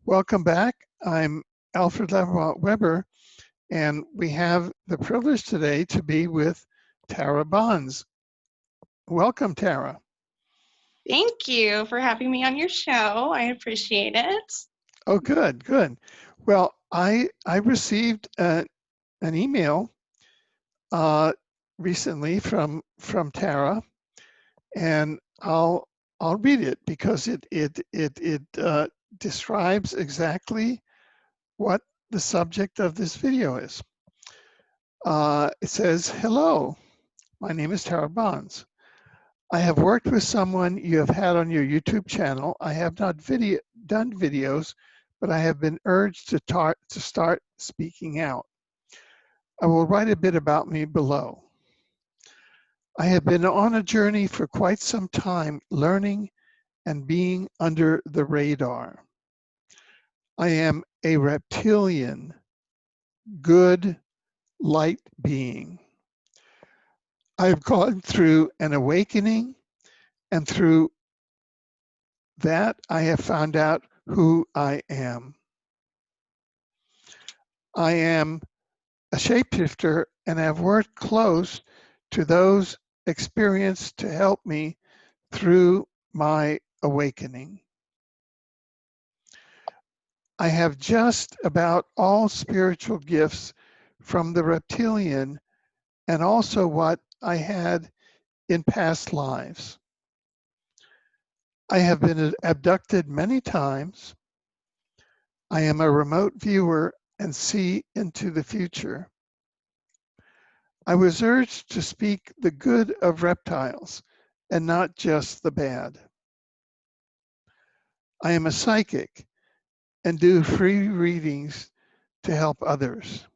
Welcome back. I'm Alfred Levermont Weber, and we have the privilege today to be with Tara Bonds. Welcome, Tara. Thank you for having me on your show. I appreciate it. Oh, good, good. Well, I received an email recently from Tara, and I'll read it because it describes exactly what the subject of this video is. It says, "Hello, my name is Tara Bonds. I have worked with someone you have had on your YouTube channel. I have not done videos, but I have been urged to start speaking out. I will write a bit about me below. I have been on a journey for quite some time, learning and being under the radar. I am a reptilian, good light being. I've gone through an awakening, and through that I have found out who I am. I am a shapeshifter and have worked close to those experienced to help me through my awakening. I have just about all spiritual gifts from the reptilian and also what I had in past lives. I have been abducted many times. I am a remote viewer and see into the future. I was urged to speak the good of reptiles and not just the bad. I am a psychic and do free readings to help others.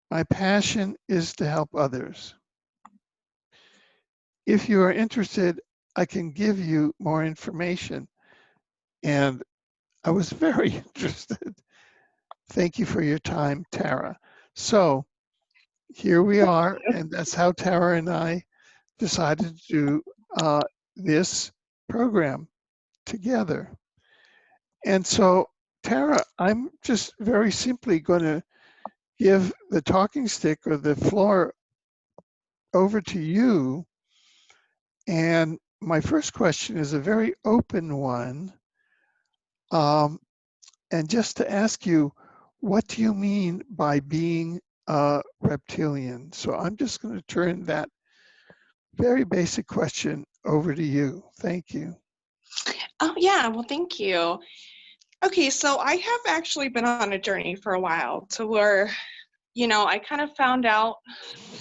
My passion is to help others. If you are interested, I can give you more information. And I was very interested. Thank you for your time, Tara. So here we are, and that's how Tara and I decided to do this program together. And so, Tara, I'm just very simply going to give the talking stick or the floor over to you. And my first question is a very open one. And just to ask you, what do you mean by being a reptilian? So I'm just going to turn that very basic question over to you. Thank you. Oh, yeah. Well, thank you. Okay, so I have actually been on a journey for a while to where, I kind of found out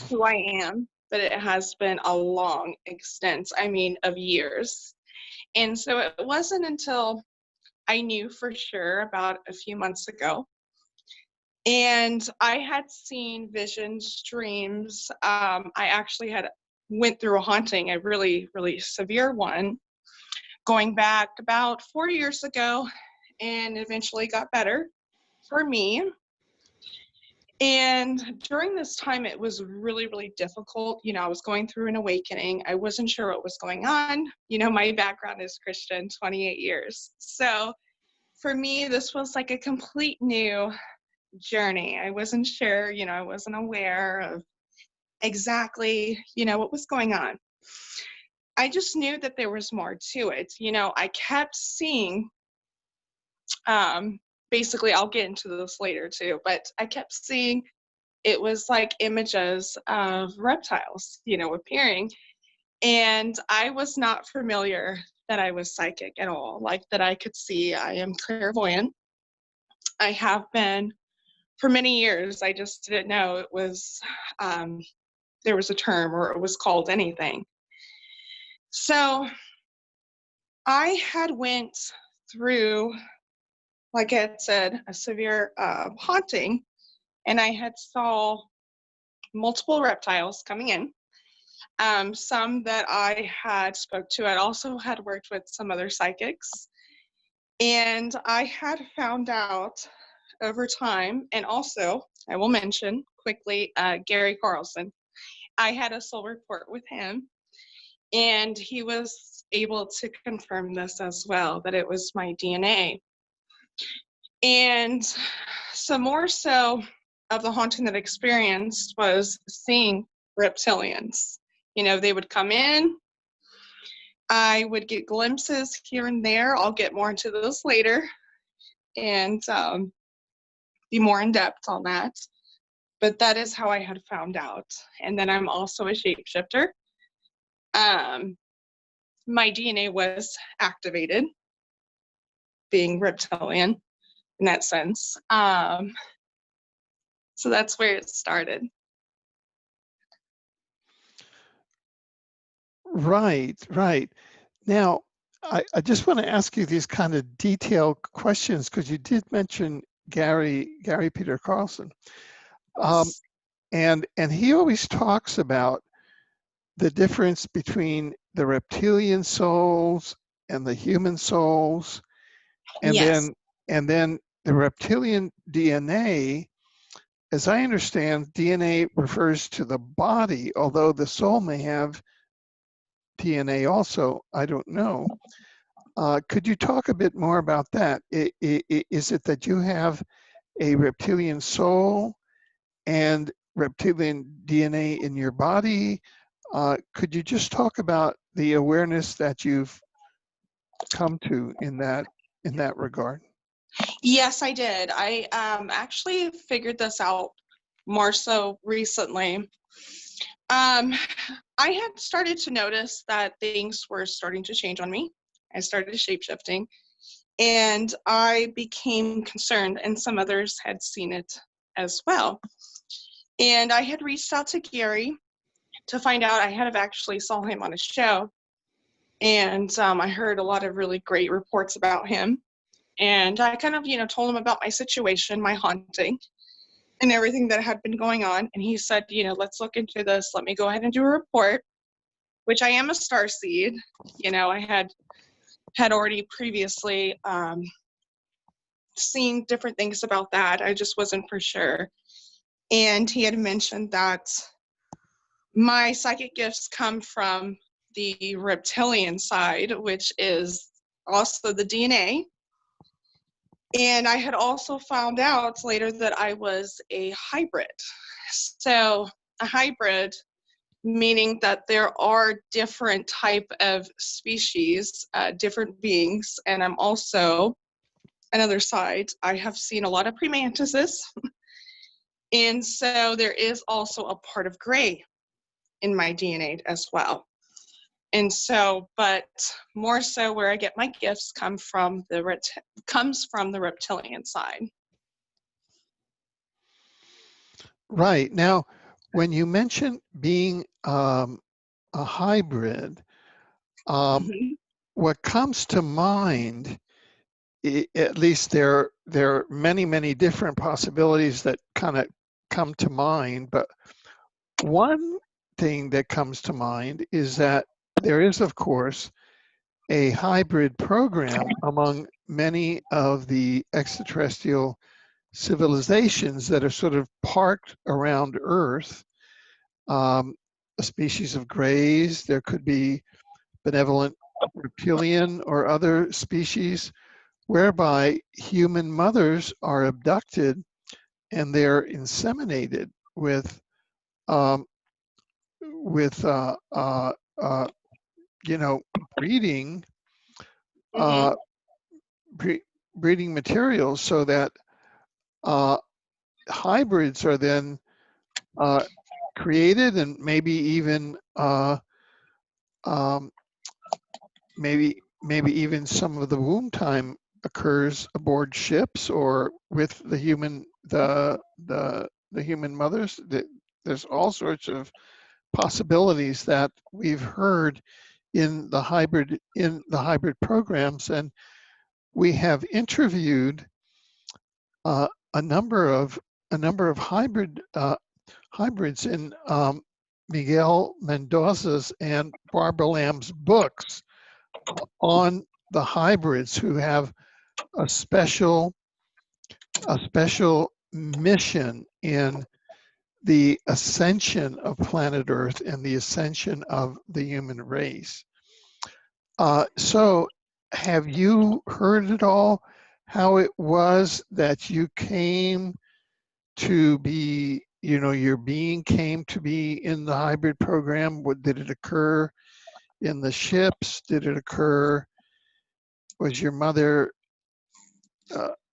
who I am, but it has been a long extent, of years. And so it wasn't until I knew for sure about a few months ago. And I had seen visions, dreams. I actually had went through a haunting, a really, really severe one, going back about 4 years ago, and eventually got better for me. And during this time, it was really, really difficult. I was going through an awakening. I wasn't sure what was going on. My background is Christian, 28 years. So for me, this was like a complete new journey. I wasn't sure, I wasn't aware of exactly, what was going on. I just knew that there was more to it. I kept seeing, basically, I'll get into this later too, but I kept seeing it was like images of reptiles, appearing. And I was not familiar that I was psychic at all, like that I could see. I am clairvoyant. I have been for many years. I just didn't know it was, there was a term or it was called anything. So I had went through, like I had said, a severe haunting, and I had saw multiple reptiles coming in. Some that I had spoke to. I also had worked with some other psychics, and I had found out over time, and also I will mention quickly Gary Carlson. I had a soul report with him, and he was able to confirm this as well, that it was my DNA. And some more so of the haunting that I experienced was seeing reptilians. You know, they would come in. I would get glimpses here and there. I'll get more into those later and be more in depth on that. But that is how I had found out. And then I'm also a shapeshifter. My DNA was activated, being reptilian in that sense. So that's where it started. Right, right. Now, I just want to ask you these kind of detailed questions because you did mention Gary Peter Carlson. And he always talks about the difference between the reptilian souls and the human souls, and Yes. then the reptilian DNA. As I understand, DNA refers to the body, although the soul may have DNA also. I don't know. Could you talk a bit more about that? Is it that you have a reptilian soul and reptilian DNA in your body? Could you just talk about the awareness that you've come to in that regard? Yes, I did. I actually figured this out more so recently. I had started to notice that things were starting to change on me. I started shapeshifting, and I became concerned, and some others had seen it as well. And I had reached out to Gary to find out. I had actually saw him on a show, and I heard a lot of really great reports about him. And I kind of, told him about my situation, my haunting, and everything that had been going on. And he said, let's look into this. Let me go ahead and do a report, which I am a starseed. I had already previously seen different things about that. I just wasn't for sure. And he had mentioned that my psychic gifts come from the reptilian side, which is also the DNA. And I had also found out later that I was a hybrid. So a hybrid, meaning that there are different type of species, different beings, and I'm also another side. I have seen a lot of premantises, and so there is also a part of gray in my DNA as well. And so, but more so where I get my gifts comes from the reptilian side. Right. Now, when you mention being a hybrid, Mm-hmm. what comes to mind, at least there are many different possibilities that kind of come to mind, but one thing that comes to mind is that there is, of course, a hybrid program among many of the extraterrestrial civilizations that are sort of parked around Earth. A species of greys, there could be benevolent reptilian or other species whereby human mothers are abducted and they're inseminated with um, with breeding Mm-hmm. uh, breeding materials so that hybrids are then created, and maybe even um, maybe even some of the womb time occurs aboard ships or with the human human mothers. There's all sorts of possibilities that we've heard in the hybrid programs, and we have interviewed a number of hybrids in Miguel Mendoza's and Barbara Lamb's books on the hybrids who have a special mission in the ascension of planet Earth and the ascension of the human race. So have you heard it all? how it was that you came to be, your being came to be in the hybrid program? Did it occur in the ships? Did it occur, was your mother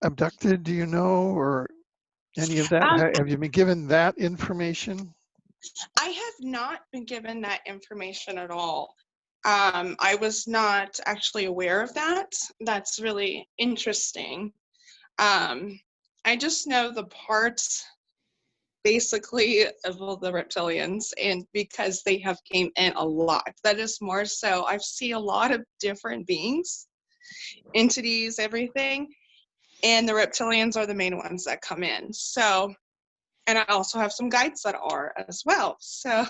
abducted, do you know, or any of that? Um, Have you been given that information? I have not been given that information at all. I was not actually aware of that. That's really interesting. I just know the parts basically of all the reptilians, and because they have came in a lot. That is more so. I've seen a lot of different beings, entities, everything, and the reptilians are the main ones that come in. So, and I also have some guides that are as well. So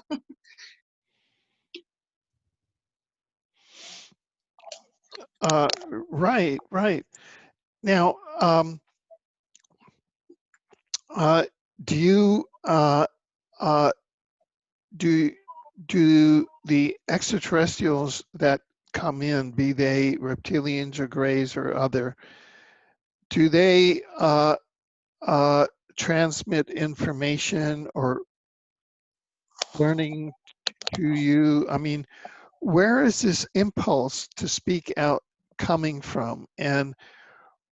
Right, right. Now, do you uh, do do the extraterrestrials that come in, be they reptilians or greys or other, do they transmit information or learning to you? I mean, where is this impulse to speak out coming from, and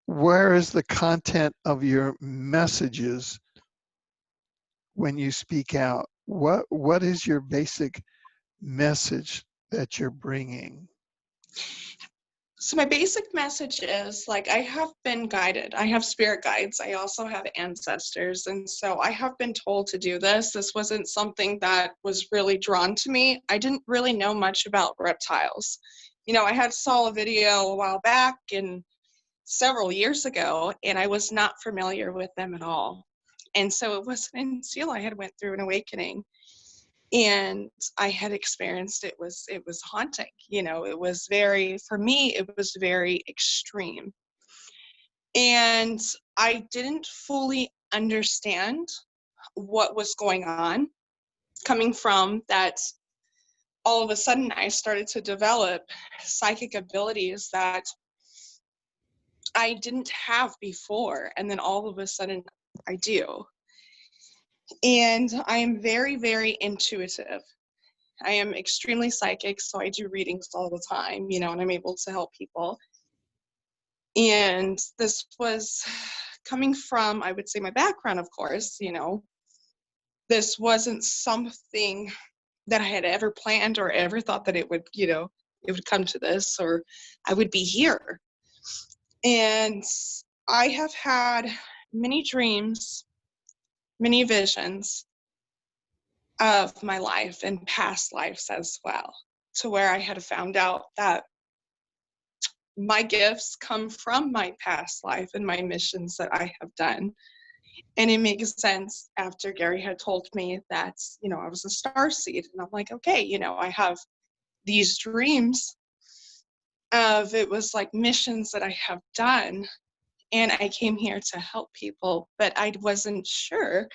where is the content of your messages when you speak out? What is your basic message that you're bringing? So my basic message is like I have been guided. I have spirit guides. I also have ancestors. And so I have been told to do this. This wasn't something that was really drawn to me. I didn't really know much about reptiles. I had saw a video a while back and several years ago, and I was not familiar with them at all. And so it wasn't until I had went through an awakening and I had experienced it was haunting. It was very, for me, it was very extreme. And I didn't fully understand what was going on, coming from that. All of a sudden I started to develop psychic abilities that I didn't have before, and then all of a sudden I do. And I am very, very intuitive. I am extremely psychic, so I do readings all the time, and I'm able to help people. And this was coming from, I would say, my background, of course. This wasn't something that I had ever planned or ever thought that it would come to this, or I would be here. And I have had many dreams, many visions of my life and past lives as well, to where I had found out that my gifts come from my past life and my missions that I have done. And it makes sense after Gary had told me that, I was a star seed. And I'm like, okay, I have these dreams of, it was like missions that I have done. And I came here to help people, but I wasn't sure,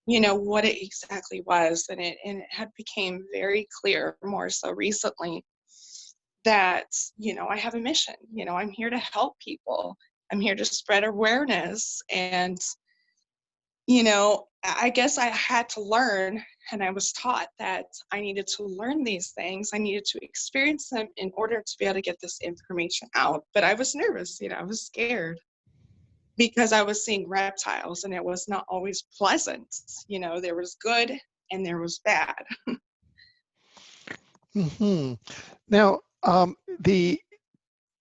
what it exactly was. And it had became very clear more so recently that, I have a mission. I'm here to help people. I'm here to spread awareness. And, I guess I had to learn, and I was taught that I needed to learn these things. I needed to experience them in order to be able to get this information out. But I was nervous, I was scared because I was seeing reptiles and it was not always pleasant. There was good and there was bad. Hmm. Now, the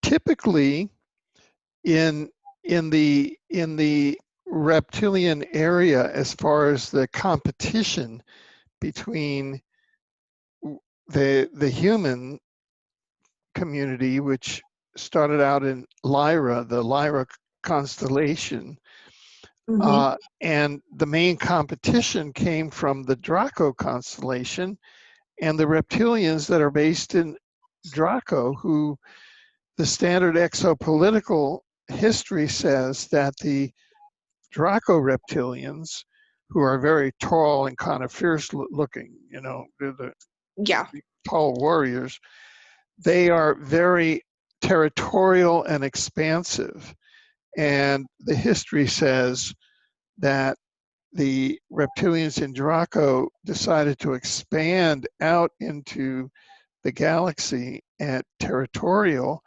typically in the reptilian area, as far as the competition between the human community, which started out in Lyra, the Lyra constellation, Mm-hmm. and the main competition came from the Draco constellation and the reptilians that are based in Draco, who the standard exopolitical history says that the Draco reptilians, who are very tall and kind of fierce looking, they're the Yeah. tall warriors, they are very territorial and expansive. And the history says that the reptilians in Draco decided to expand out into the galaxy at territorial,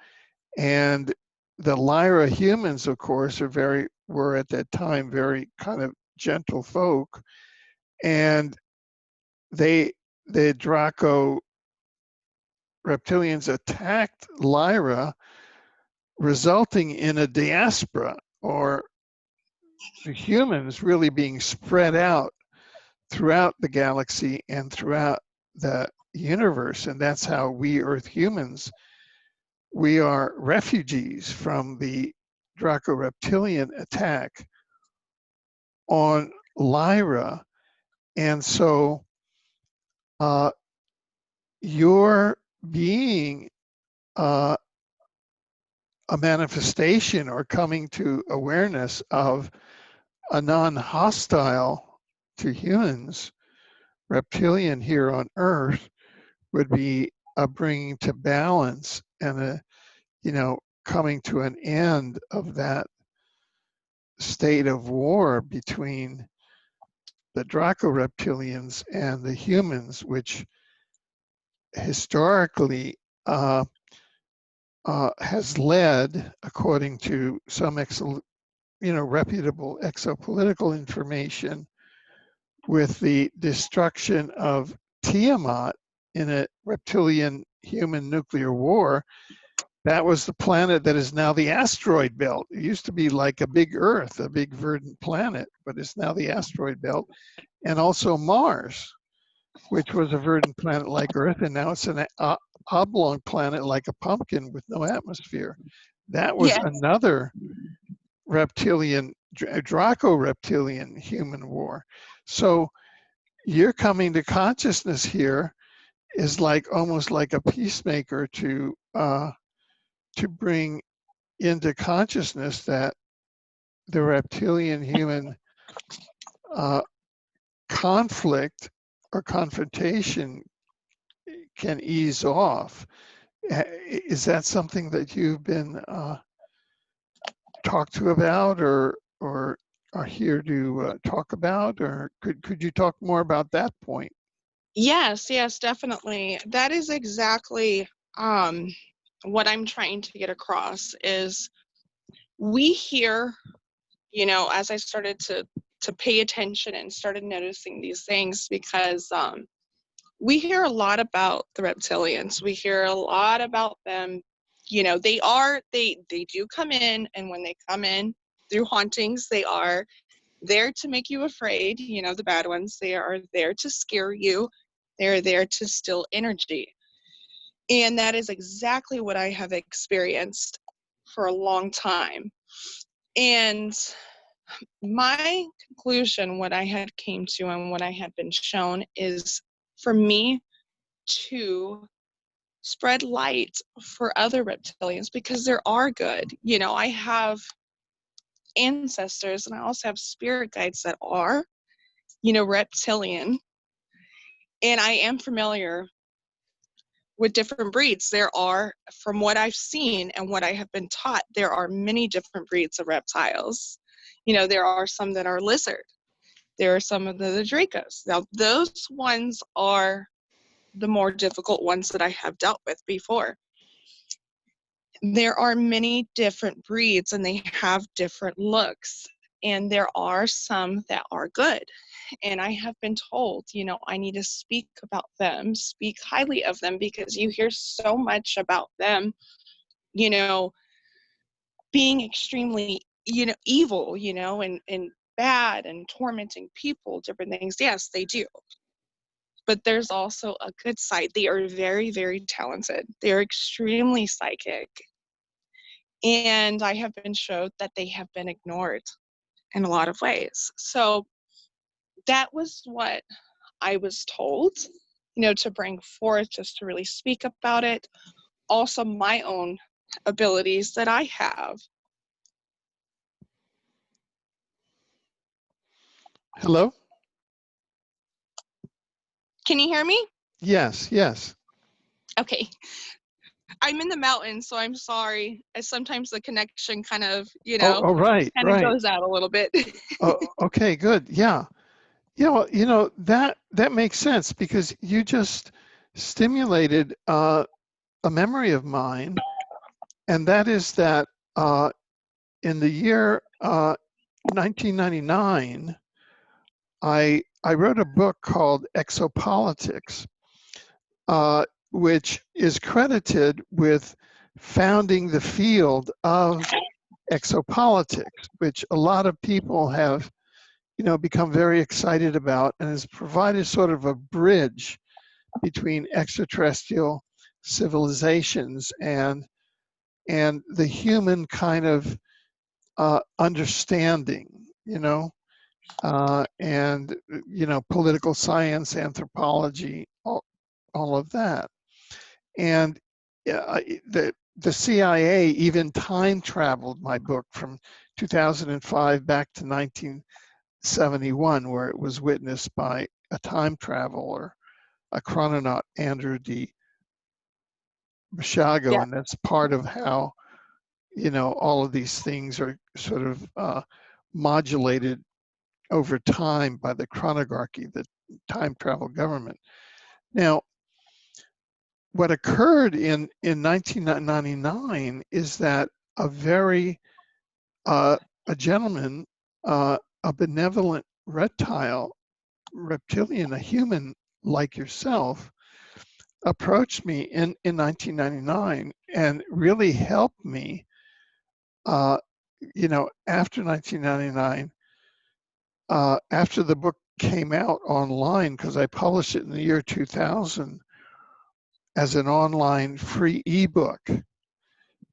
and the Lyra humans, of course, were at that time very kind of gentle folk, and the Draco reptilians attacked Lyra, resulting in a diaspora, or the humans really being spread out throughout the galaxy and throughout the universe. And that's how we Earth humans, we are refugees from the Draco reptilian attack on Lyra. And so you're being a manifestation or coming to awareness of a non-hostile to humans reptilian here on Earth, would be a bringing to balance and coming to an end of that state of war between the Draco reptilians and the humans, which historically has led, according to some reputable exopolitical information, with the destruction of Tiamat in a reptilian human nuclear war. That was the planet that is now the asteroid belt. It used to be like a big Earth, a big verdant planet, but it's now the asteroid belt. And also Mars, which was a verdant planet like Earth, and now it's an oblong planet like a pumpkin with no atmosphere. That was Yes. another reptilian, Draco reptilian human war. So you're coming to consciousness here is like almost like a peacemaker to bring into consciousness that the reptilian human conflict or confrontation can ease off. Is that something that you've been talked to about, or are here to talk about, or could you talk more about that point? Yes, yes, definitely. That is exactly what I'm trying to get across is we hear, as I started to pay attention and started noticing these things, because we hear a lot about the reptilians. We hear a lot about them. They do come in, and when they come in through hauntings, they are there to make you afraid, the bad ones. They are there to scare you. They're there to steal energy. And that is exactly what I have experienced for a long time. And my conclusion, what I had came to and what I had been shown, is for me to spread light for other reptilians, because there are good. I have ancestors, and I also have spirit guides that are, reptilian. And I am familiar with different breeds. There are, from what I've seen and what I have been taught, there are many different breeds of reptiles. There are some that are lizard. There are some of the Dracos. Now, those ones are the more difficult ones that I have dealt with before. There are many different breeds, and they have different looks. And there are some that are good. And I have been told, I need to speak about them, speak highly of them, because you hear so much about them, being extremely, evil, and bad and tormenting people, different things. Yes, they do. But there's also a good side. They are very, very talented. They're extremely psychic. And I have been showed that they have been ignored in a lot of ways. So that was what I was told, to bring forth, just to really speak about it. Also, my own abilities that I have. Hello? Can you hear me? Yes, yes. Okay. I'm in the mountains, so I'm sorry. Sometimes the connection kind of, Oh, right, kind of right. goes out a little bit. Oh, okay, good. Yeah. Yeah, well, that makes sense because you just stimulated a memory of mine, and that is that in the year 1999, I wrote a book called Exopolitics, which is credited with founding the field of exopolitics, which a lot of people have, become very excited about, and has provided sort of a bridge between extraterrestrial civilizations and the human kind of understanding, and political science, anthropology, all of that. And the CIA even time traveled my book from 2005 back to 1971, where it was witnessed by a time traveler, a chrononaut, Andrew D. Bashago, Yeah. and that's part of how all of these things are sort of modulated over time by the chronography, the time travel government. Now, what occurred in 1999 is that a very a gentleman, a benevolent reptilian, a human like yourself, approached me in 1999 and really helped me. After 1999, after the book came out online, because I published it in the year 2000 as an online free ebook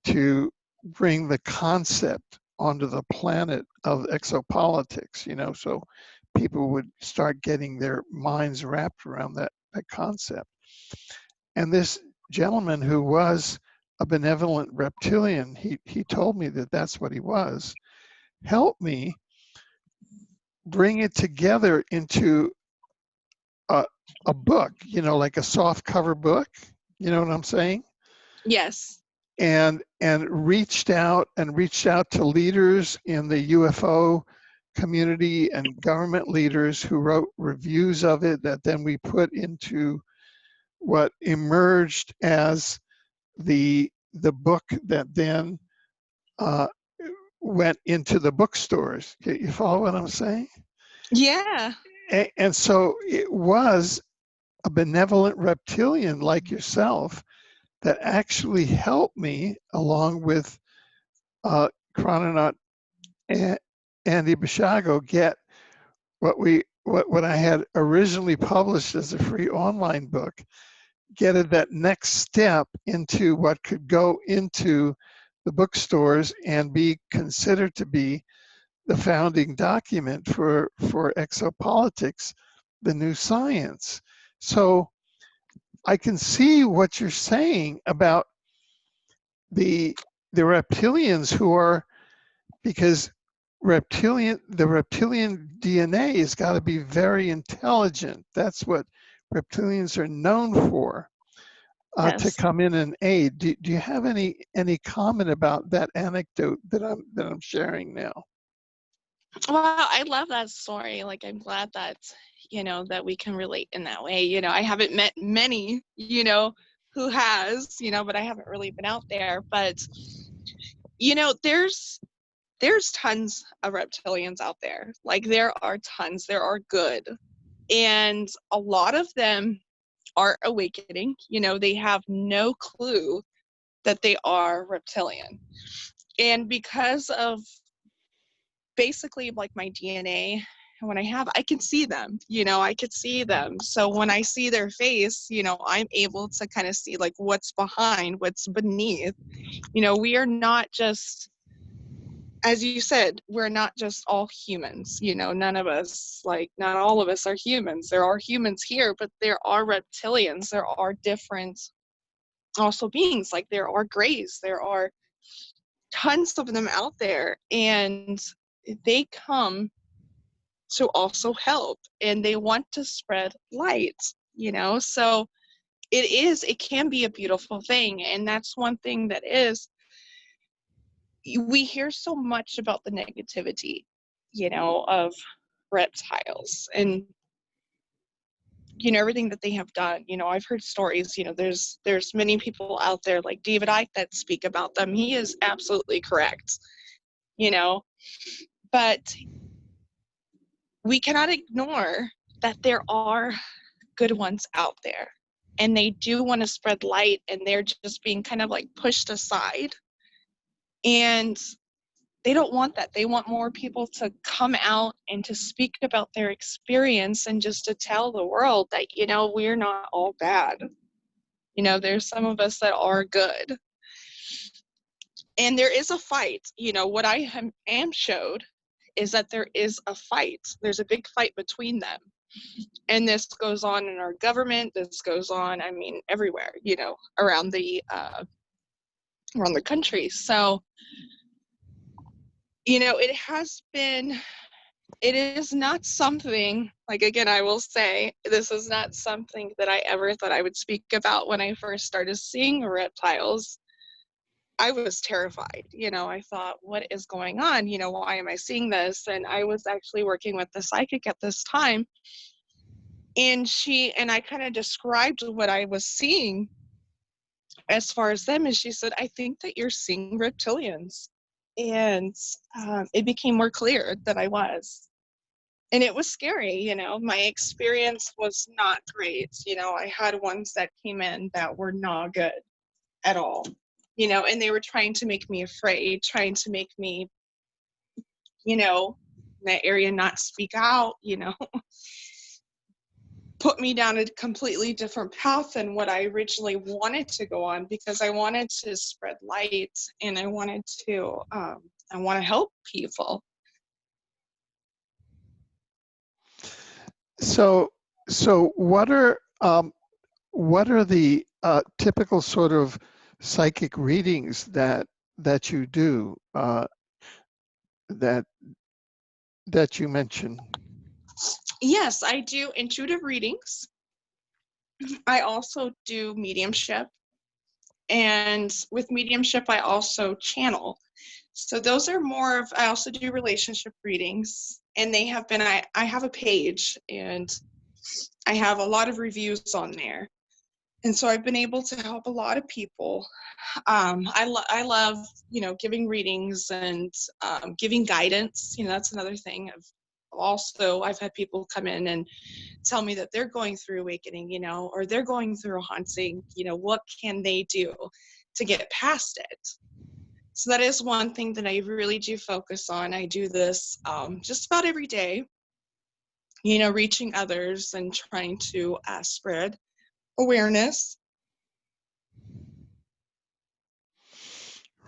to bring the concept onto the planet of exopolitics, so people would start getting their minds wrapped around that concept. And this gentleman, who was a benevolent reptilian, he told me that that's what he was, helped me bring it together into a book, like a soft cover book, you know what I'm saying? Yes. And reached out to leaders in the UFO community and government leaders who wrote reviews of it that then we put into what emerged as the book that then went into the bookstores. You follow what I'm saying? Yeah. And so it was a benevolent reptilian like yourself that actually helped me, along with chrononaut Andy Bashago, get what I had originally published as a free online book, get it that next step into what could go into the bookstores and be considered to be the founding document for exopolitics, the new science. So I can see what you're saying about the reptilians who are, because the reptilian DNA has got to be very intelligent. That's what reptilians are known for, to Yes. come in and aid. Do you have any comment about that anecdote that I'm sharing now? Well, I love that story. Like, I'm glad that, that we can relate in that way. I haven't met many, who has, but I haven't really been out there. But, there's tons of reptilians out there. Like, there are tons. There are good. And a lot of them are awakening. They have no clue that they are reptilian. And because of basically like my DNA, when I can see them, I could see them. So when I see their face, I'm able to kind of see like what's behind, what's beneath. We are not just, as you said, we're not just all humans. None of us, like, not all of us are humans. There are humans here, but there are reptilians. There are different also beings. Like, there are grays. There are tons of them out there, and they come to also help, and they want to spread light. So it can be a beautiful thing. And that's one thing that is, we hear so much about the negativity, of reptiles and, everything that they have done. I've heard stories, there's many people out there like David Icke that speak about them. He is absolutely correct, but we cannot ignore that there are good ones out there, and they do want to spread light, and they're just being kind of like pushed aside. And they don't want that. They want more people to come out and to speak about their experience, and just to tell the world that, we're not all bad. There's some of us that are good. And there is a fight. What I am showed is that there is a fight. There's a big fight between them. And this goes on in our government. This goes on, everywhere, around the country. So, it is not something, like, again, I will say, this is not something that I ever thought I would speak about when I first started seeing reptiles. I was terrified. I thought, what is going on? Why am I seeing this? And I was actually working with the psychic at this time. And I kind of described what I was seeing as far as them. And she said, I think that you're seeing reptilians. And it became more clear that I was. And it was scary. My experience was not great. I had ones that came in that were not good at all. And they were trying to make me afraid, trying to make me, in that area not speak out, put me down a completely different path than what I originally wanted to go on, because I wanted to spread light, and I wanted to, help people. So what are the typical sort of psychic readings that you do, that you mentioned? Yes, I do intuitive readings. I also do mediumship. And with mediumship, I also channel. So those are more of, I also do relationship readings. And they have been, I have a page, and I have a lot of reviews on there. And so I've been able to help a lot of people. I love, giving readings and giving guidance. That's another thing. I've had people come in and tell me that they're going through awakening, or they're going through a haunting. What can they do to get past it? So that is one thing that I really do focus on. I do this just about every day, reaching others and trying to spread awareness.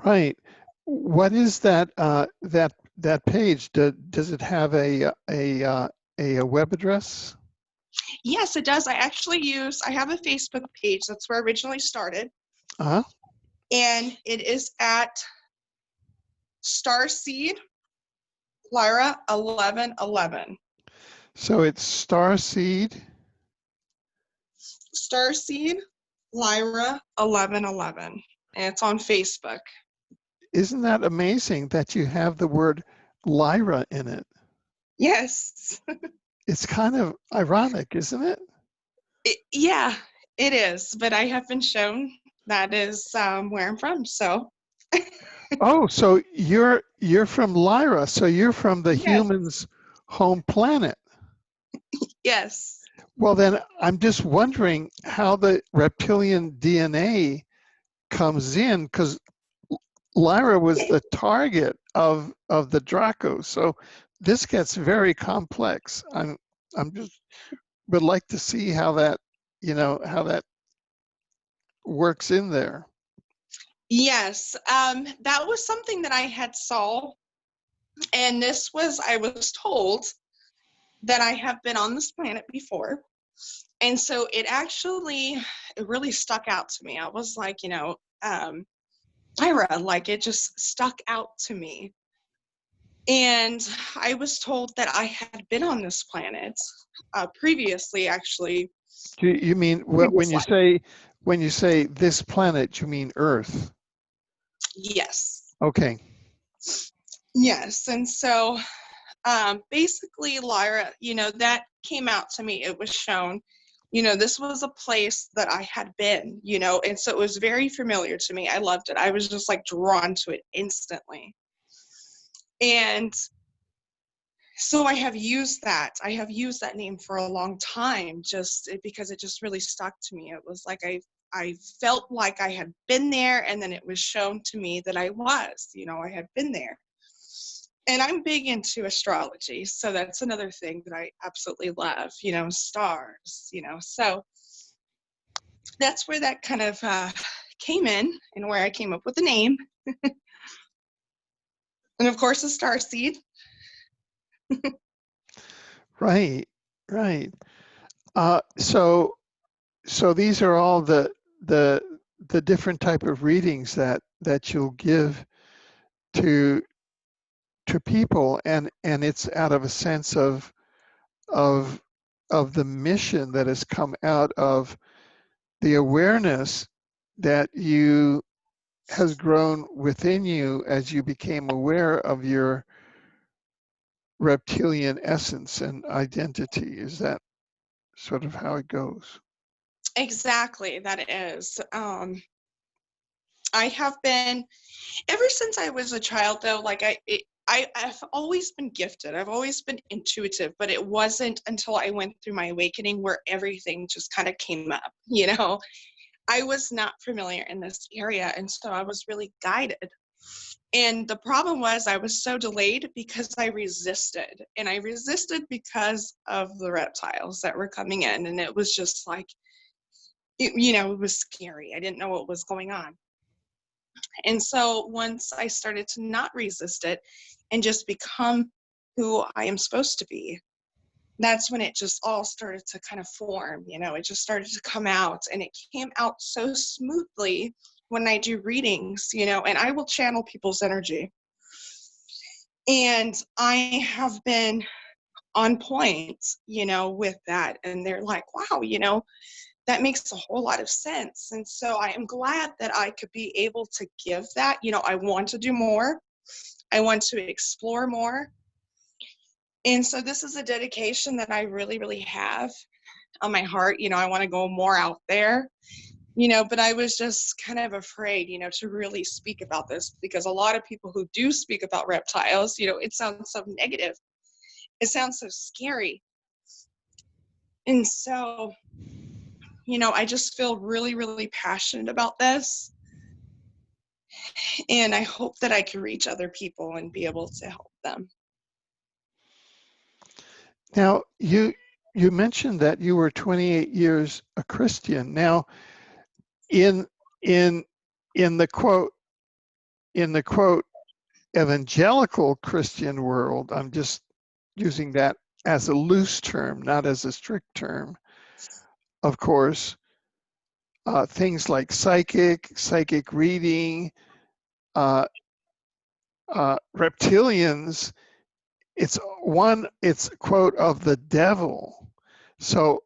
Right. What is that that page? Does it have a web address? Yes, it does. I have a Facebook page. That's where I originally started. Uh-huh. And it is at Starseed Lyra 1111. So it's Starseed. Starseed Lyra 1111. And it's on Facebook. Isn't that amazing that you have the word Lyra in it? Yes. It's kind of ironic, isn't it? Yeah, it is. But I have been shown that is where I'm from. So. Oh, so you're from Lyra. So you're from the Yes. humans' home planet. Yes. Well, then I'm just wondering how the reptilian DNA comes in, because Lyra was the target of the Draco. So this gets very complex. I'm just would like to see how that, how that works in there. Yes. That was something that I had saw. And I was told that I have been on this planet before. And so it really stuck out to me. I was like, Lyra, like, it just stuck out to me. And I was told that I had been on this planet previously, actually, Do you mean previous life. when you say this planet, you mean Earth? Yes. Okay. Yes. And so basically, Lyra, that came out to me. It was shown, this was a place that I had been, and so it was very familiar to me. I loved it. I was just like drawn to it instantly. And so I have used that. I have used that name for a long time, because it just really stuck to me. It was like I felt like I had been there, and then it was shown to me that I was, I had been there. And I'm big into astrology, so that's another thing that I absolutely love, stars, so that's where that kind of came in, and where I came up with the name. And of course, a star seed. Right. Right. So these are all the different type of readings that you'll give to people, and it's out of a sense of of the mission that has come out of the awareness that you has grown within you as you became aware of your reptilian essence and identity. Is that sort of how it goes? Exactly, that is. I have been, ever since I was a child, though, like I've always been gifted. I've always been intuitive, but it wasn't until I went through my awakening where everything just kind of came up, I was not familiar in this area, and so I was really guided. And the problem was I was so delayed because I resisted. And I resisted because of the reptiles that were coming in. And it was just like, it was scary. I didn't know what was going on. And so once I started to not resist it and just become who I am supposed to be, that's when it just all started to kind of form, it just started to come out, and it came out so smoothly when I do readings, and I will channel people's energy. And I have been on point, with that. And they're like, wow, that makes a whole lot of sense. And so I am glad that I could be able to give that. I want to do more. I want to explore more. And so this is a dedication that I really, really have on my heart. I want to go more out there, but I was just kind of afraid, to really speak about this, because a lot of people who do speak about reptiles, it sounds so negative. It sounds so scary. And so, I just feel really, really passionate about this. And I hope that I can reach other people and be able to help them. Now, you mentioned that you were 28 years a Christian. Now, in in the quote evangelical Christian world, I'm just using that as a loose term, not as a strict term. Of course, things like psychic reading, uh, reptilians, it's quote of the devil. So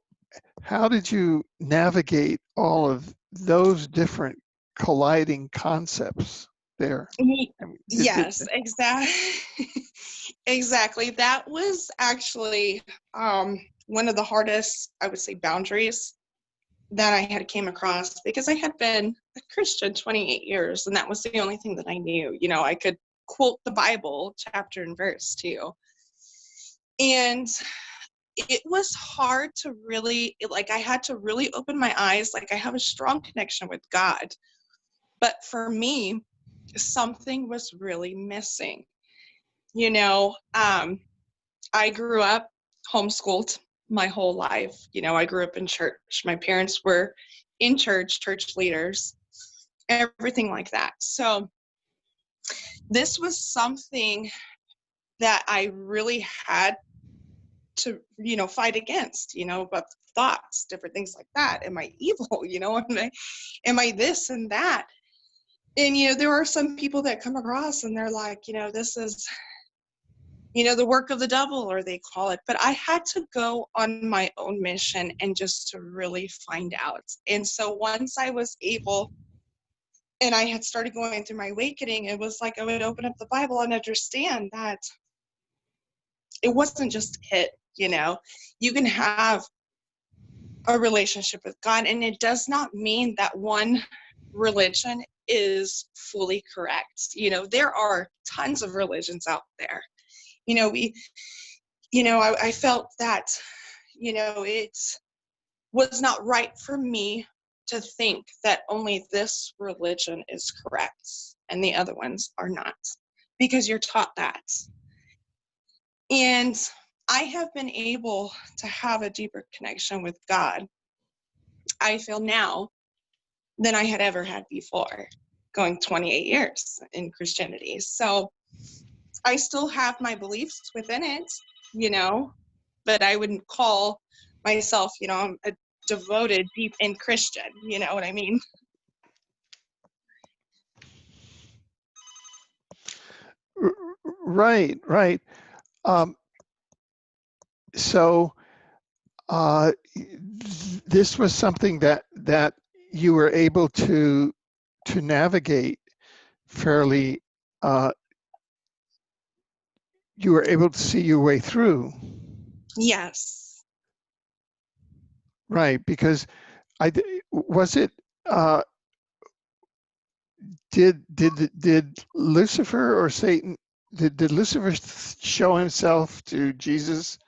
how did you navigate all of those different colliding concepts there? I mean, Yes, exactly. Exactly. That was actually one of the hardest, I would say, boundaries that I had came across, because I had been a Christian 28 years, and that was the only thing that I knew. I could quote the Bible chapter and verse too. And it was hard to really, I had to really open my eyes. Like, I have a strong connection with God, but for me, something was really missing. I grew up homeschooled my whole life. I grew up in church. My parents were in church leaders, everything like that. So this was something that I really had to, fight against, but thoughts, different things like that. Am I evil? Am I this and that? And, there are some people that come across and they're like, this is, the work of the devil, or they call it. But I had to go on my own mission and just to really find out. And so once I was able, and I had started going through my awakening, it was like I would open up the Bible and understand that it wasn't just it, you can have a relationship with God, and it does not mean that one religion is fully correct. There are tons of religions out there. I felt that, it was not right for me to think that only this religion is correct and the other ones are not, because you're taught that. And I have been able to have a deeper connection with God, I feel now, than I had ever had before, going 28 years in Christianity. So I still have my beliefs within it, but I wouldn't call myself, I'm a devoted, deep in Christian, you know what I mean? Right, right. So this was something that you were able to navigate fairly. You were able to see your way through. Yes. Right, because was it did Lucifer or Satan, did Lucifer show himself to Jesus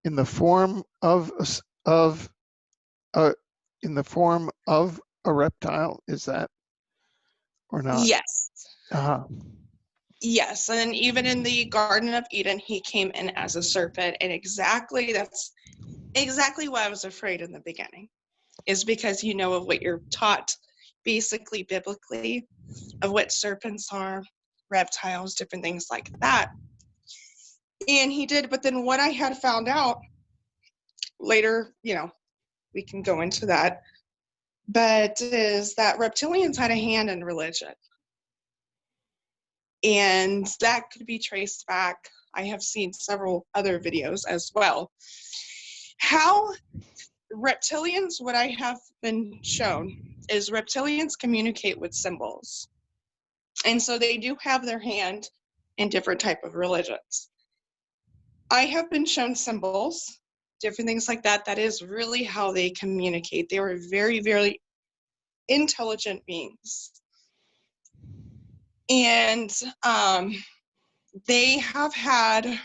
in the form of in the form of a reptile? Is that or not? Yes. Uh-huh. Yes. And even in the Garden of Eden, he came in as a serpent. And that's exactly why I was afraid in the beginning, is because of what you're taught, basically biblically, of what serpents are, reptiles, different things like that. And he did. But then what I had found out later, we can go into that, but is that reptilians had a hand in religion. And that could be traced back. I have seen several other videos as well. How reptilians, what I have been shown, is reptilians communicate with symbols. And so they do have their hand in different type of religions. I have been shown symbols, different things like that. That is really how they communicate. They were very, very intelligent beings. And they have had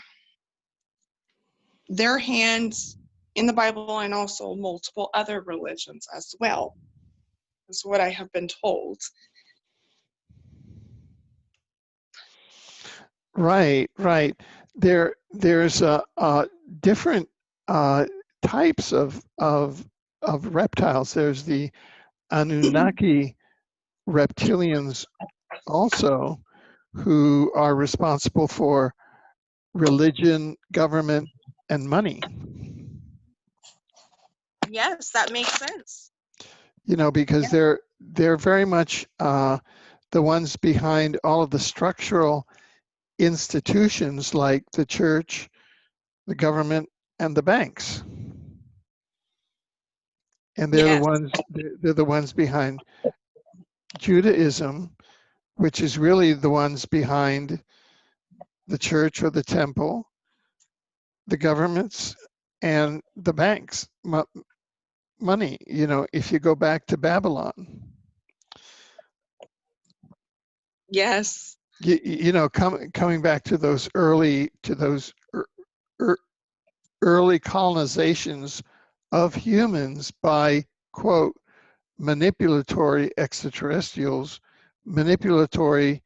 their hands in the Bible and also multiple other religions as well, is what I have been told. Right, right. There's different types of reptiles. There's the Anunnaki reptilians also, who are responsible for religion, government, and money. Yes, that makes sense. Because they're very much the ones behind all of the structural institutions like the church, the government, and the banks. And they're the ones behind Judaism, which is really the ones behind the church or the temple, the governments, and the banks. Money, if you go back to Babylon. Yes. Coming back to those early colonizations of humans by, quote, manipulatory extraterrestrials, manipulatory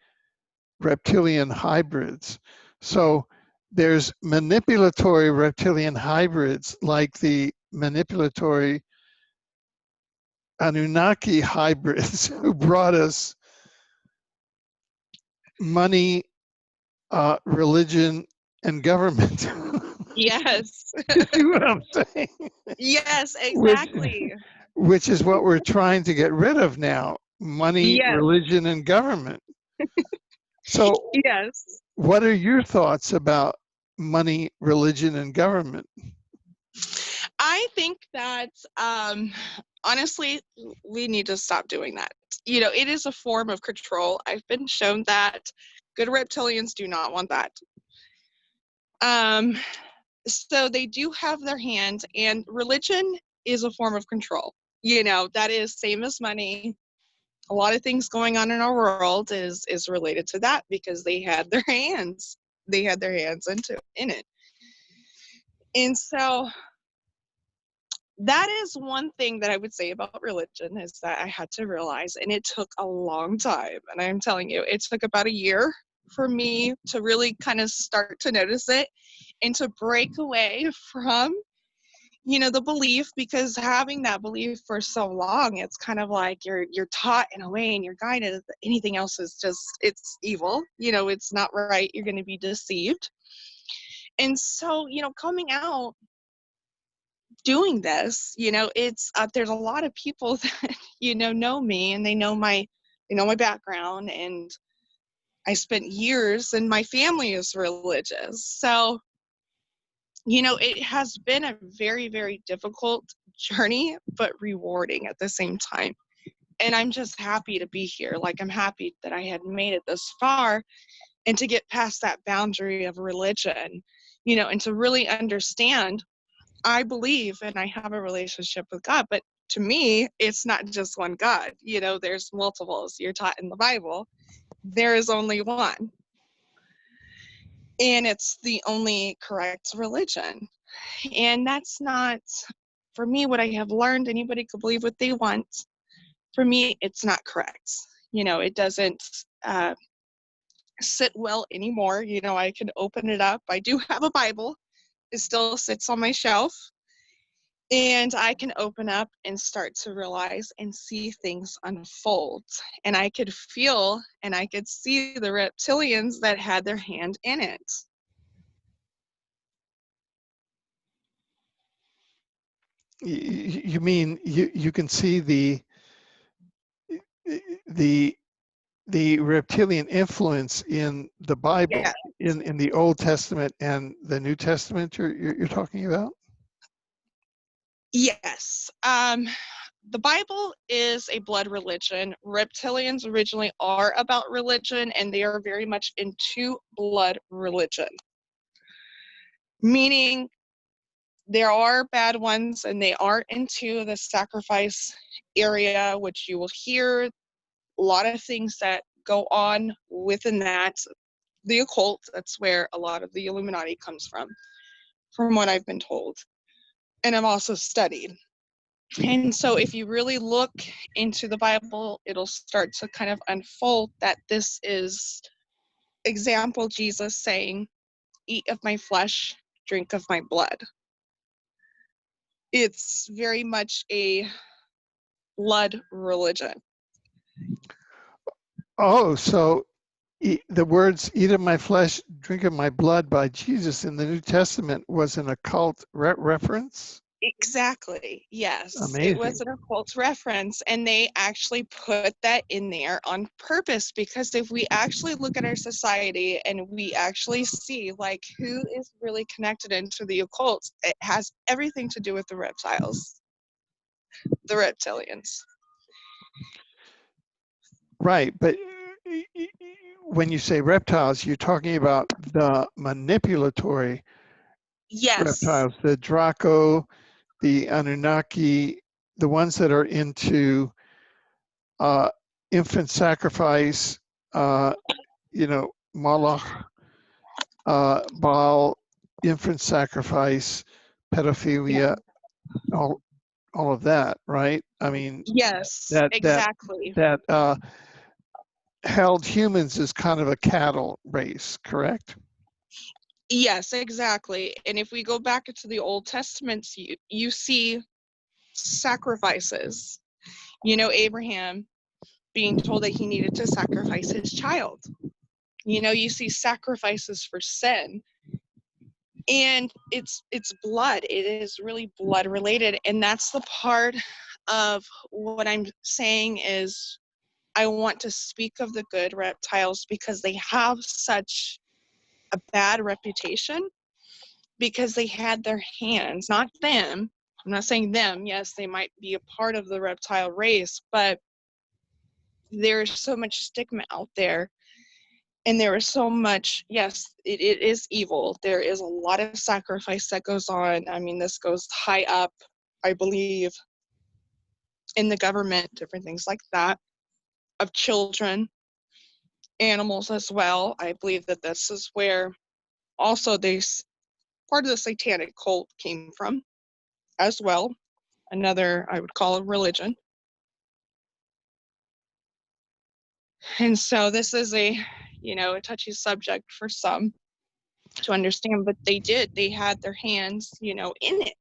reptilian hybrids. So there's manipulatory reptilian hybrids like the manipulatory Anunnaki hybrids who brought us money, religion, and government. Yes. You see what I'm saying? Yes, exactly. Which is what we're trying to get rid of now: money, Yes. religion, and government. So, Yes. what are your thoughts about money, religion, and government? I think that honestly, we need to stop doing that. You know, it is a form of control. I've been shown that good reptilians do not want that. So they do have their hand, and religion is a form of control. You know, that is same as money. A lot of things going on in our world is related to that because they had their hands. They had their hands in it. And so that is one thing that I would say about religion is that I had to realize, and it took a long time. And I'm telling you, it took about a year for me to really kind of start to notice it and to break away from, you know, the belief, because having that belief for so long, it's kind of like you're taught in a way and you're guided. Anything else is just, it's evil. You know, it's not right. You're going to be deceived. And so, you know, coming out doing this, you know, it's there's a lot of people that, you know me, and they know my background, and I spent years, and my family is religious. So, you know, it has been a very, very difficult journey, but rewarding at the same time. And I'm just happy to be here. Like, I'm happy that I had made it this far and to get past that boundary of religion, you know, and to really understand I believe and I have a relationship with God, but to me, it's not just one God. You know, there's multiples. You're taught in the Bible. There is only one. And it's the only correct religion. And that's not, for me, what I have learned. Anybody could believe what they want. For me, it's not correct. You know, it doesn't sit well anymore. You know, I can open it up. I do have a Bible. It still sits on my shelf. And I can open up and start to realize and see things unfold. And I could feel and I could see the reptilians that had their hand in it. You mean you can see the reptilian influence in the Bible, Yeah. in the Old Testament and the New Testament you're talking about? Yes. The Bible is a blood religion. Reptilians originally are about religion, and they are very much into blood religion. Meaning there are bad ones and they are into the sacrifice area, which you will hear a lot of things that go on within that. The occult, that's where a lot of the Illuminati comes from what I've been told. And I've also studied. And so if you really look into the Bible, it'll start to kind of unfold that this is example Jesus saying, eat of my flesh, drink of my blood. It's very much a blood religion. Oh, so the words "eat of my flesh, drink of my blood" by Jesus in the New Testament was an occult reference? Exactly. Yes. It was Amazing. an occult reference, and they actually put that in there on purpose because if we actually look at our society and we actually see like who is really connected into the occult, it has everything to do with the reptiles, the reptilians. Right, but when you say reptiles, you're talking about the manipulatory Yes. reptiles, the Draco, the Anunnaki, the ones that are into infant sacrifice, you know, Moloch, Baal, infant sacrifice, pedophilia, all of that, right? I mean, Yes, that that exactly. that held humans as kind of a cattle race, correct? Yes, exactly. And if we go back into the Old Testament, you see sacrifices. You know, Abraham being told that he needed to sacrifice his child. You know, you see sacrifices for sin. And it's blood. It is really blood related. And that's the part of what I'm saying is I want to speak of the good reptiles because they have such a bad reputation. because they had their hands, not them. I'm not saying them. Yes, they might be a part of the reptile race, but there's so much stigma out there. And there is so much, yes, it is evil. There is a lot of sacrifice that goes on. I mean, this goes high up, I believe, in the government, different things like that, of children, animals as well. I believe that this is where also part of the satanic cult came from as well. Another, I would call, a religion. And so this is a touchy subject for some to understand, but they had their hands, in it.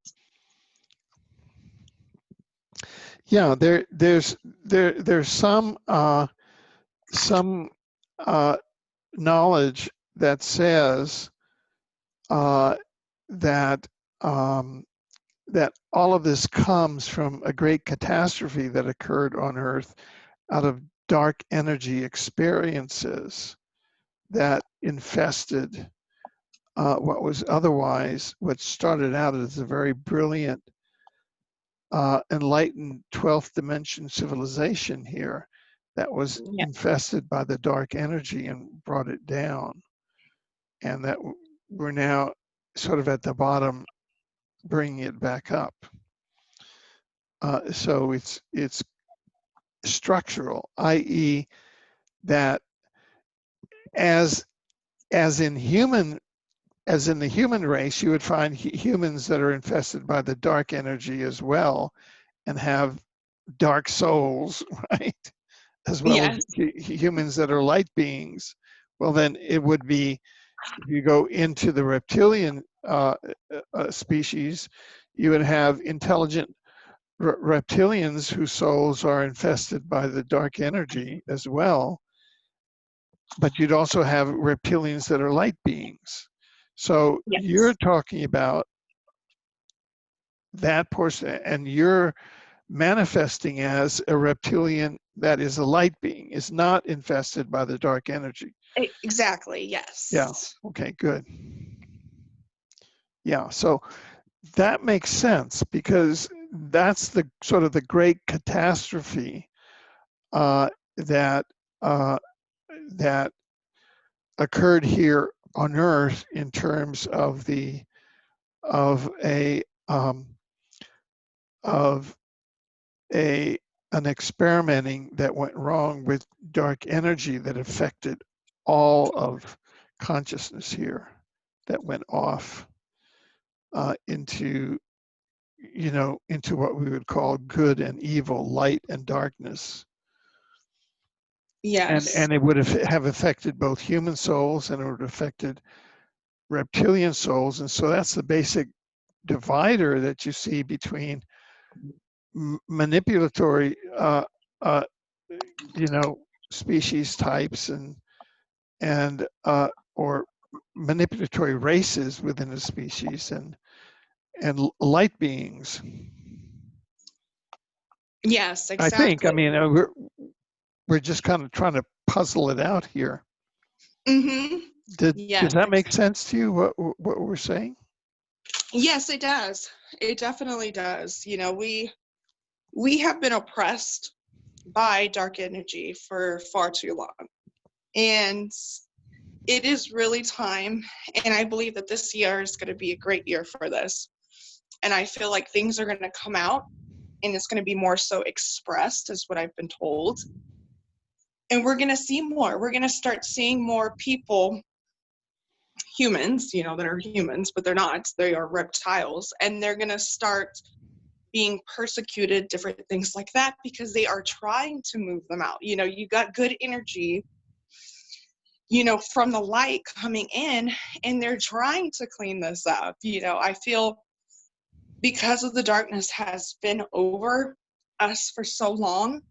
Yeah, there's some knowledge that says that that all of this comes from a great catastrophe that occurred on Earth out of dark energy experiences that infested what started out as a very brilliant, enlightened 12th dimension civilization here that was Yeah. infested by the dark energy and brought it down. And that we're now sort of at the bottom, bringing it back up. So it's structural, i.e., that as in the human race, you would find humans that are infested by the dark energy as well, and have dark souls, right? As well as Yes. humans that are light beings. Well, then it would be, if you go into the reptilian species, you would have intelligent reptilians whose souls are infested by the dark energy as well. But you'd also have reptilians that are light beings. So Yes. you're talking about that portion, and you're manifesting as a reptilian that is a light being, is not infested by the dark energy. Exactly. Yes. Yeah. Okay, good. Yeah. So that makes sense, because that's the sort of the great catastrophe that that occurred here on Earth in terms of of a of an experimenting that went wrong with dark energy that affected all of consciousness here, that went off into what we would call good and evil, light and darkness. Yes. And it would have affected both human souls, and it would have affected reptilian souls. And so that's the basic divider that you see between manipulatory species types and or manipulatory races within a species, and light beings. Yes, I think. I exactly. mean, we're just kind of trying to puzzle it out here. Mm-hmm. Does Yes. that make sense to you, what we're saying? Yes, it does. It definitely does. We have been oppressed by dark energy for far too long. And it is really time. And I believe that this year is going to be a great year for this. And I feel like things are going to come out, and it's going to be more so expressed, is what I've been told. And we're going to see more. We're going to start seeing more people, humans, that are humans, but they're not. They are reptiles. And they're going to start being persecuted, different things like that, because they are trying to move them out. You got good energy, from the light coming in, and they're trying to clean this up. I feel because of the darkness has been over us for so long,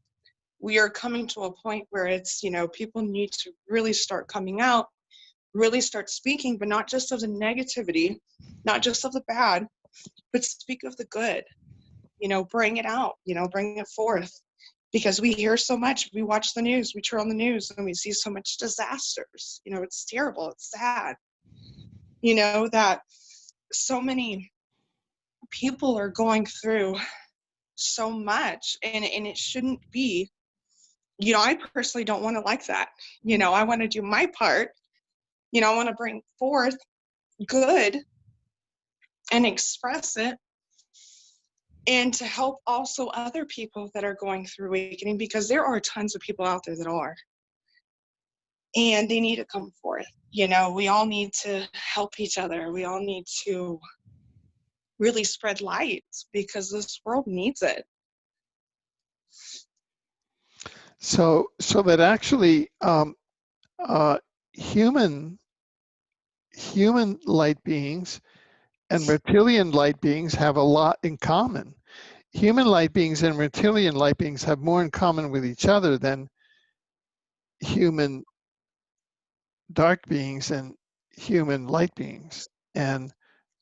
we are coming to a point where it's, people need to really start coming out, really start speaking, but not just of the negativity, not just of the bad, but speak of the good. Bring it out, bring it forth, because we hear so much. We watch the news, we turn on the news, and we see so much disasters. It's terrible, it's sad, that so many people are going through so much, and it shouldn't be. I personally don't want to like that. I want to do my part. I want to bring forth good and express it, and to help also other people that are going through awakening, because there are tons of people out there that are, and they need to come forth. We all need to help each other. We all need to really spread light, because this world needs it. So that actually human light beings and reptilian light beings have a lot in common. Human light beings and reptilian light beings have more in common with each other than human dark beings and human light beings, and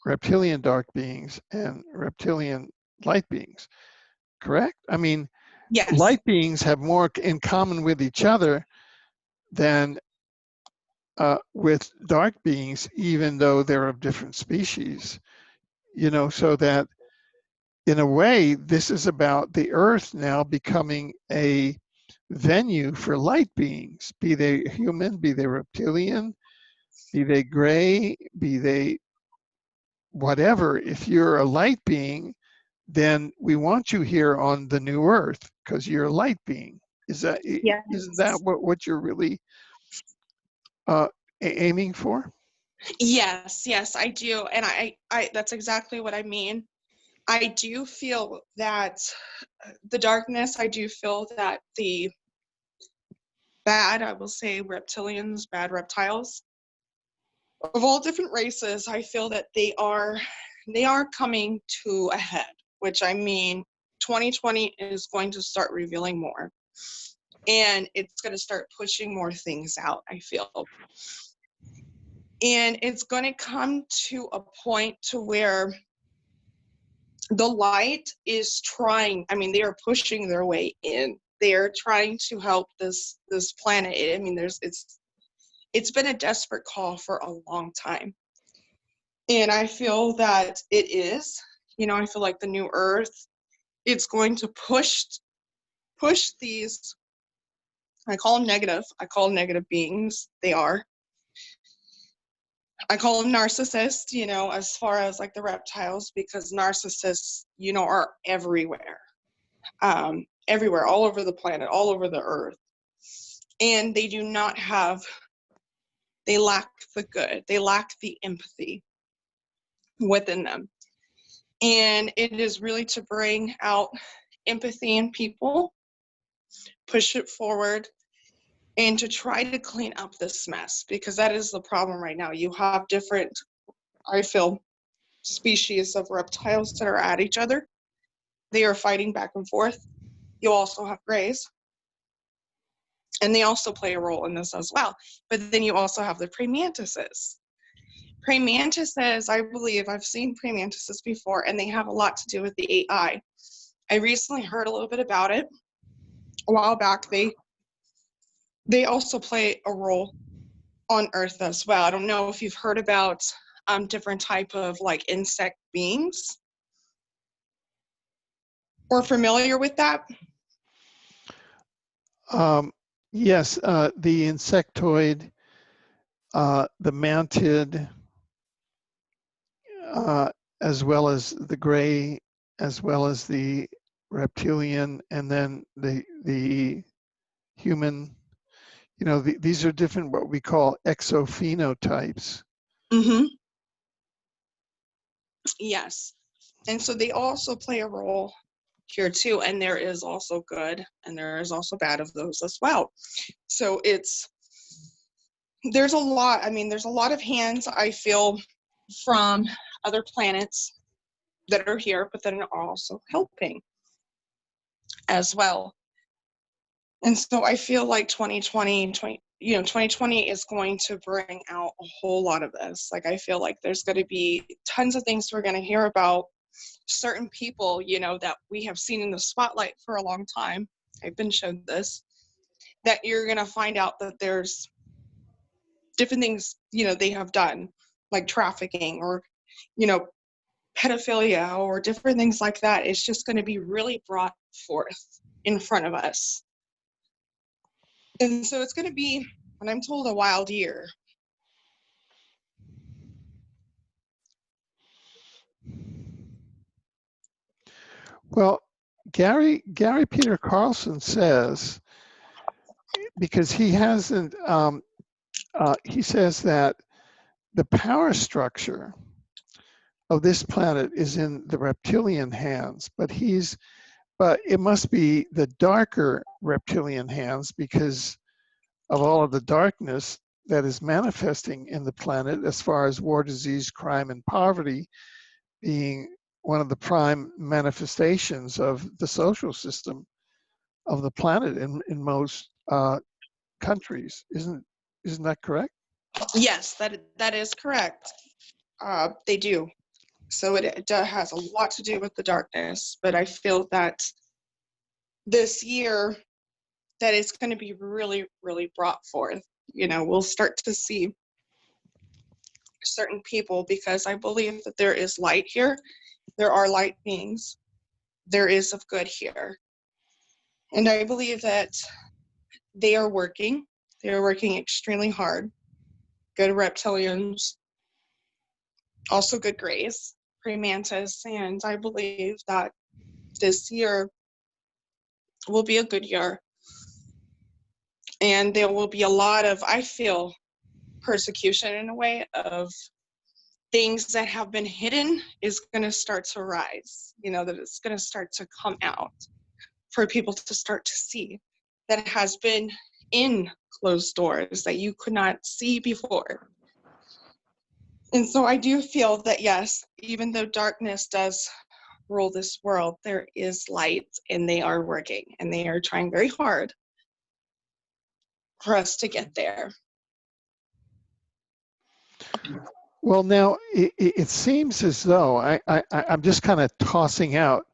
reptilian dark beings and reptilian light beings. Correct? I mean, Yes. light beings have more in common with each other than with dark beings, even though they're of different species. So that in a way, this is about the Earth now becoming a venue for light beings, be they human, be they reptilian, be they gray, be they whatever. If you're a light being, then we want you here on the new Earth because you're a light being. Isn't that Yes. what you're really aiming for? Yes, I do. And I that's exactly what I mean. I do feel that the darkness, I do feel that the bad, I will say reptilians, bad reptiles of all different races, I feel that they are coming to a head, which I mean 2020 is going to start revealing more. And it's going to start pushing more things out, I feel. And it's going to come to a point to where the light is trying, I mean, they are pushing their way in. They're trying to help this planet. I mean, it's been a desperate call for a long time. And I feel that it is, I feel like the new earth, it's going to push these, I call them negative beings. They are. I call them narcissists, as far as like the reptiles, because narcissists, are everywhere. Everywhere, all over the planet, all over the earth. And they do not have, they lack the good, they lack the empathy within them. And it is really to bring out empathy in people, push it forward, and to try to clean up this mess, because that is the problem right now. You have different, I feel, species of reptiles that are at each other. They are fighting back and forth. You also have grays, and they also play a role in this as well. But then you also have the praying mantises. Praying mantises, I believe, I've seen praying mantises before, and they have a lot to do with the AI. I recently heard a little bit about it a while back. They also play a role on Earth as well. I don't know if you've heard about different type of like insect beings or familiar with that. Yes, the insectoid, the mantid, as well as the gray, as well as the reptilian, and then the human. These are different, what we call exo phenotypes. Mm-hmm. Yes. And so they also play a role here too. And there is also good and there is also bad of those as well. So there's a lot, I mean, there's a lot of hands, I feel, from other planets that are here, but then are also helping as well. And so I feel like 2020 is going to bring out a whole lot of this. Like, I feel like there's going to be tons of things we're going to hear about certain people, that we have seen in the spotlight for a long time. I've been shown this, that you're going to find out that there's different things, they have done, like trafficking or you know, pedophilia or different things like that is just going to be really brought forth in front of us. And so it's going to be, and I'm told, a wild year. Well, Gary Peter Carlson says, because he hasn't, he says that the power structure of this planet is in the reptilian hands, but it must be the darker reptilian hands because of all of the darkness that is manifesting in the planet as far as war, disease, crime, and poverty being one of the prime manifestations of the social system of the planet in most countries. Isn't that correct? Yes, that is correct. They do. So it has a lot to do with the darkness, but I feel that this year that it's going to be really, really brought forth. You know, we'll start to see certain people, because I believe that there is light here. There are light beings. There is of good here. And I believe that they are working. They are working extremely hard. Good reptilians, also good grays, pre-mantis, and I believe that this year will be a good year. And there will be a lot of, I feel, persecution in a way of things that have been hidden is going to start to rise, you know, that it's going to start to come out for people to start to see that has been in closed doors that you could not see before. And so I do feel that, yes, even though darkness does rule this world, there is light, and they are working, and they are trying very hard for us to get there. Well, now it seems as though I'm just kind of tossing out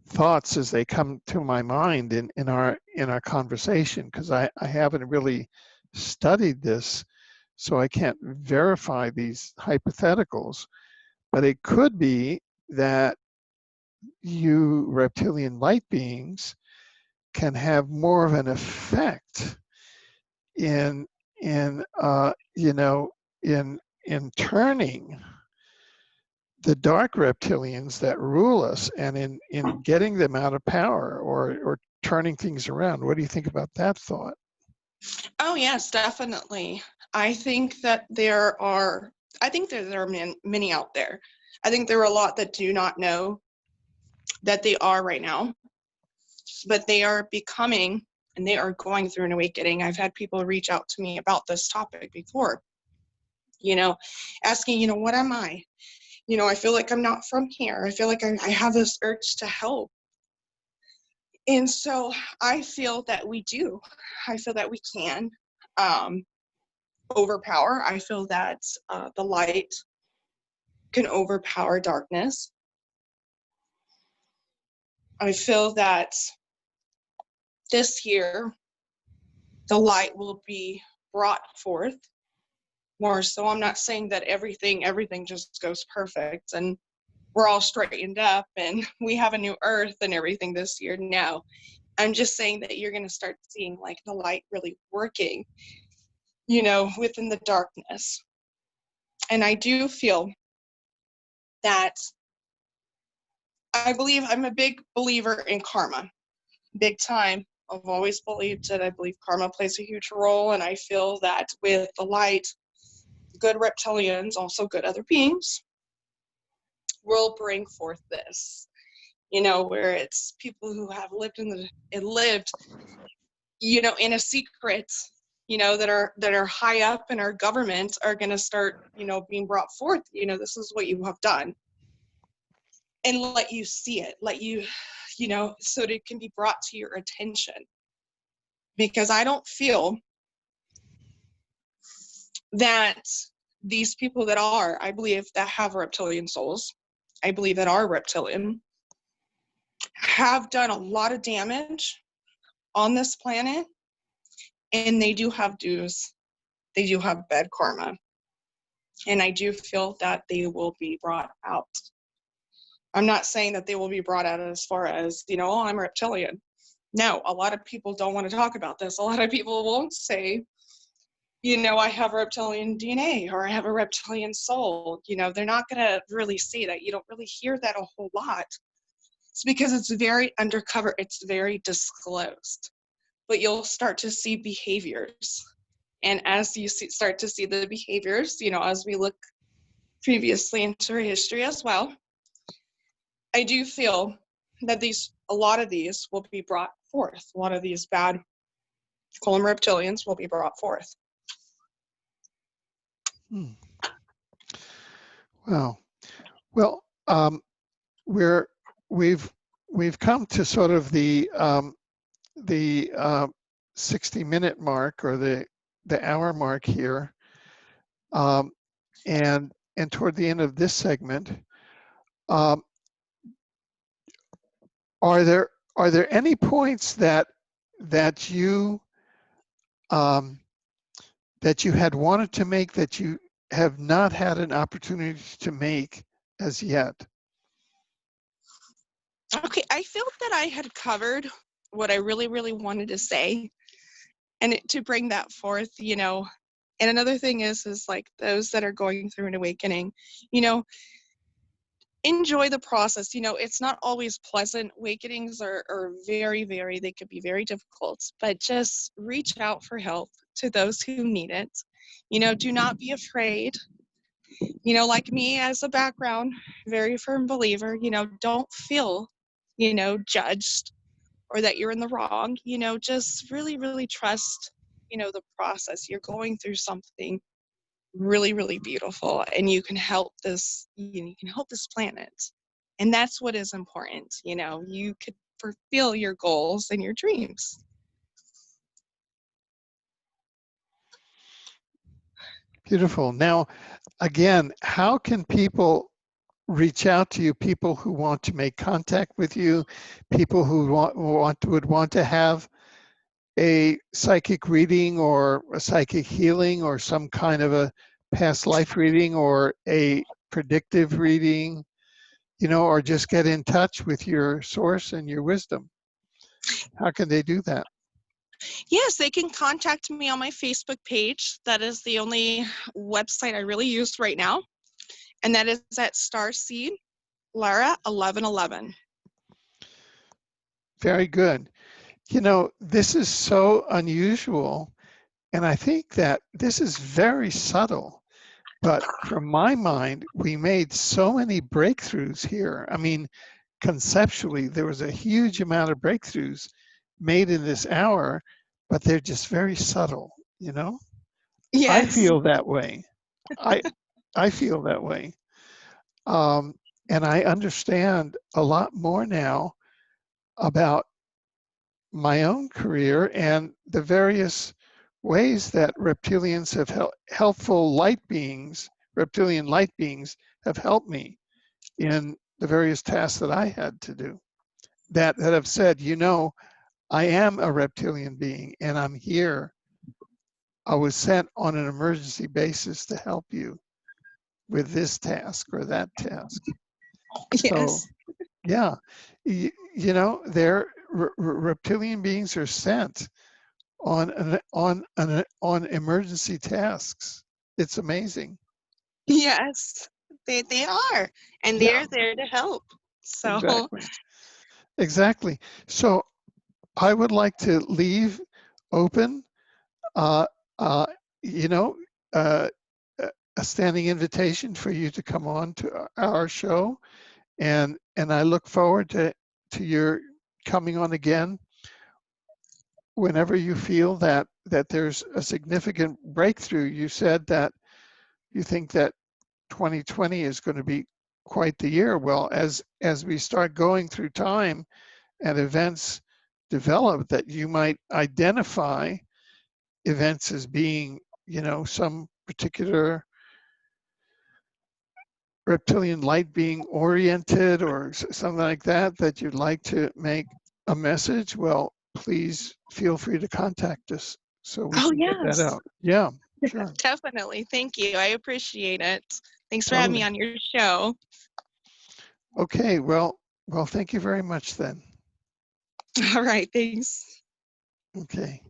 thoughts as they come to my mind in our conversation, because I haven't really studied this, so I can't verify these hypotheticals. But it could be that you reptilian light beings can have more of an effect in you know, in turning the dark reptilians that rule us, and in getting them out of power or turning things around. What do you think about that thought? Oh, yes, definitely. I think that there are many out there. I think there are a lot that do not know that they are right now, but they are becoming, and they are going through an awakening. I've had people reach out to me about this topic before, you know, asking, you know, what am I? You know, I feel like I'm not from here. I feel like I have this urge to help. And so I feel that we do. I feel that we can overpower. I feel that the light can overpower darkness. I feel that this year the light will be brought forth more. So I'm not saying that everything just goes perfect and we're all straightened up and we have a new earth and everything this year. No, I'm just saying that you're going to start seeing like the light really working, you know, within the darkness. And I do feel that I'm a big believer in karma, big time. I've always believed that. I believe karma plays a huge role. And I feel that with the light, good reptilians, also good other beings, will bring forth this, you know, where it's people who have lived you know, in a secret, you know, that are high up in our government are going to start, you know, being brought forth. You know, this is what you have done, and let you see it, you know, so that it can be brought to your attention. Because I don't feel that these people I believe that have reptilian souls, I believe that are reptilian, have done a lot of damage on this planet, and they do have dues. They do have bad karma. And I do feel that they will be brought out. I'm not saying that they will be brought out as far as, oh, I'm a reptilian. No, a lot of people don't want to talk about this. A lot of people won't say, I have reptilian DNA or I have a reptilian soul. They're not going to really say that. You don't really hear that a whole lot. It's because it's very undercover. It's very disclosed. But you'll start to see behaviors. And as you start to see the behaviors, as we look previously into our history as well, I do feel that a lot of these will be brought forth. A lot of these bad colon reptilians will be brought forth. Wow. Well, we've come to sort of the 60-minute mark, or the hour mark here, and toward the end of this segment, are there any points that you had wanted to make that you have not had an opportunity to make as yet? Okay, I felt that I had covered what I really, really wanted to say, and to bring that forth, and another thing is like those that are going through an awakening, enjoy the process. It's not always pleasant. Awakenings are very, very, they could be very difficult, but just reach out for help to those who need it. Do not be afraid. Like me as a background, very firm believer, don't feel, judged or that you're in the wrong. Just really, really trust, the process. You're going through something really, really beautiful, and you can help this, you can help this planet. And that's what is important. You could fulfill your goals and your dreams. Beautiful. Now, again, how can people reach out to you? People who want to make contact with you, people who would want to have a psychic reading or a psychic healing or some kind of a past life reading or a predictive reading, or just get in touch with your source and your wisdom. How can they do that? Yes, they can contact me on my Facebook page. That is the only website I really use right now. And that is at Starseed Lara 1111. Very good. This is so unusual, and I think that this is very subtle. But from my mind, we made so many breakthroughs here. I mean, conceptually, there was a huge amount of breakthroughs made in this hour, but they're just very subtle, Yes. I feel that way. I feel that way. And I understand a lot more now about my own career and the various ways that reptilians have helpful light beings, reptilian light beings, have helped me in the various tasks that I had to do. That have said, I am a reptilian being and I'm here. I was sent on an emergency basis to help you with this task or that task. Yes. So, yeah, they're reptilian beings are sent on emergency tasks. It's amazing. Yes, they are, and Yeah, they're there to help. So exactly. So I would like to leave open, uh, uh, you know, uh, a standing invitation for you to come on to our show, and I look forward to your coming on again whenever you feel that there's a significant breakthrough. You said that you think that 2020 is going to be quite the year. Well, as we start going through time and events develop, that you might identify events as being, some particular reptilian light being oriented or something like that, that you'd like to make a message. Well, please feel free to contact us so we can get that yes. out. Yeah. Sure. Definitely. Thank you. I appreciate it. Thanks for having me Totally. on your show. Okay. Well, thank you very much then. All right. Thanks. Okay.